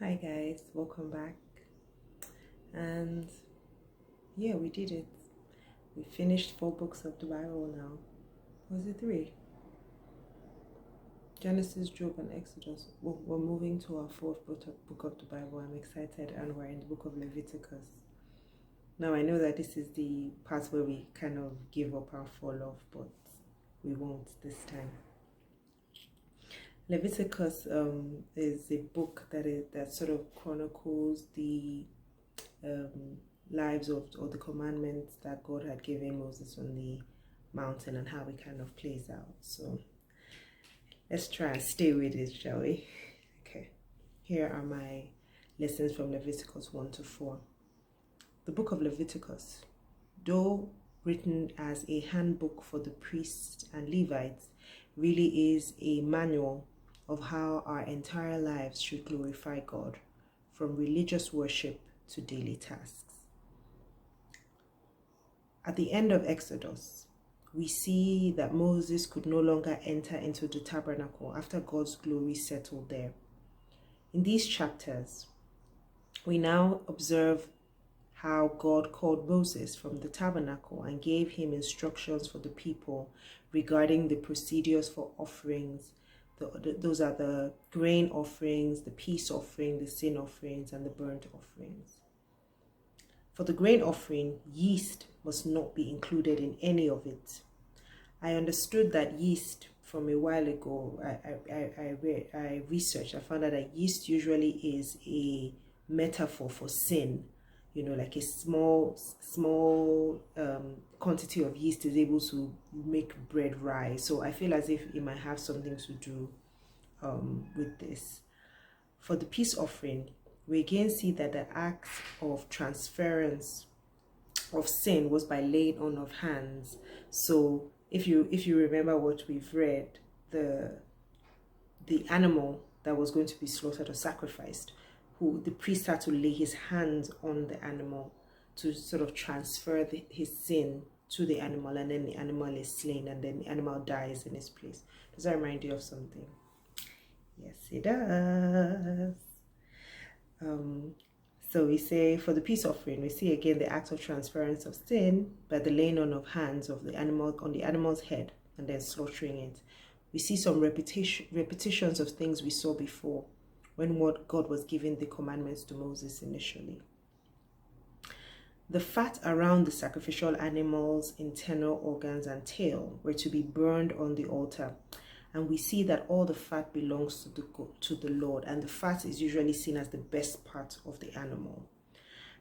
Hi guys, welcome back. And yeah, we did it. We finished 4 books of the Bible now. Was it 3? Genesis, Job, and Exodus. We're moving to our 4th book of the Bible. I'm excited, and we're in the book of Leviticus. Now I know that this is the part where we kind of give up and fall off, but we won't this time. Leviticus is a book that sort of chronicles the lives of, or the commandments that God had given Moses on the mountain and how it kind of plays out. So let's try and stay with it, shall we? Okay, here are my lessons from Leviticus 1 to 4. The book of Leviticus, though written as a handbook for the priests and Levites, really is a manual of how our entire lives should glorify God, from religious worship to daily tasks. At the end of Exodus, we see that Moses could no longer enter into the tabernacle after God's glory settled there. In these chapters, we now observe how God called Moses from the tabernacle and gave him instructions for the people regarding the procedures for offerings. Those are the grain offerings, the peace offering, the sin offerings, and the burnt offerings. For the grain offering, yeast must not be included in any of it. I understood that yeast from a while ago. I researched. I found out that yeast usually is a metaphor for sin. You know, like a small quantity of yeast is able to make bread rise. So I feel as if it might have something to do with this. For the peace offering, we again see that the act of transference of sin was by laying on of hands. So if you remember what we've read, the animal that was going to be slaughtered or sacrificed, who the priest had to lay his hands on the animal to sort of transfer his sin to the animal, and then the animal is slain, and then the animal dies in its place. Does that remind you of something? Yes, it does. So we say for the peace offering, we see again the act of transference of sin by the laying on of hands of the animal on the animal's head and then slaughtering it. We see some repetitions of things we saw before when God was giving the commandments to Moses initially. The fat around the sacrificial animal's internal organs and tail were to be burned on the altar. And we see that all the fat belongs to the Lord, and the fat is usually seen as the best part of the animal.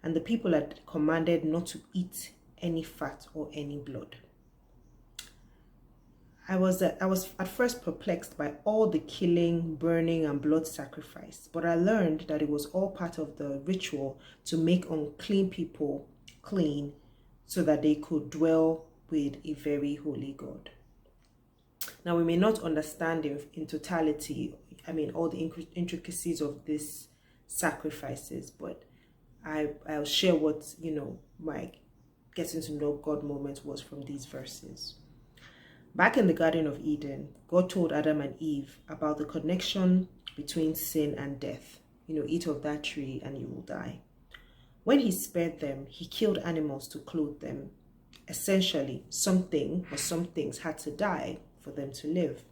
And the people are commanded not to eat any fat or any blood. I was at first perplexed by all the killing, burning, and blood sacrifice, but I learned that it was all part of the ritual to make unclean people clean so that they could dwell with a very holy God. Now, we may not understand in totality, all the intricacies of these sacrifices, but I'll share what, my getting to know God moment was from these verses. Back in the Garden of Eden, God told Adam and Eve about the connection between sin and death. Eat of that tree and you will die. When he spared them, he killed animals to clothe them. Essentially, something or some things had to die for them to live.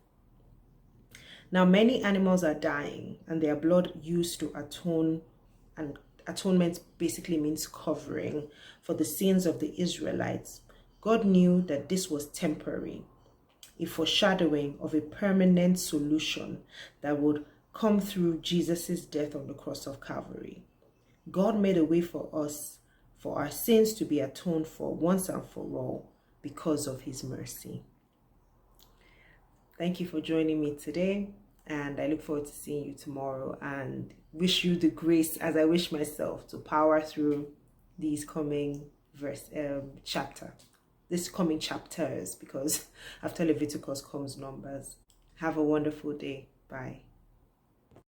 Now, many animals are dying and their blood used to atone, and atonement basically means covering for the sins of the Israelites. God knew that this was temporary, a foreshadowing of a permanent solution that would come through Jesus' death on the cross of Calvary. God made a way for us, for our sins to be atoned for once and for all because of his mercy. Thank you for joining me today, and I look forward to seeing you tomorrow, and wish you the grace, as I wish myself, to power through these coming chapters, because after Leviticus comes Numbers. Have a wonderful day. Bye.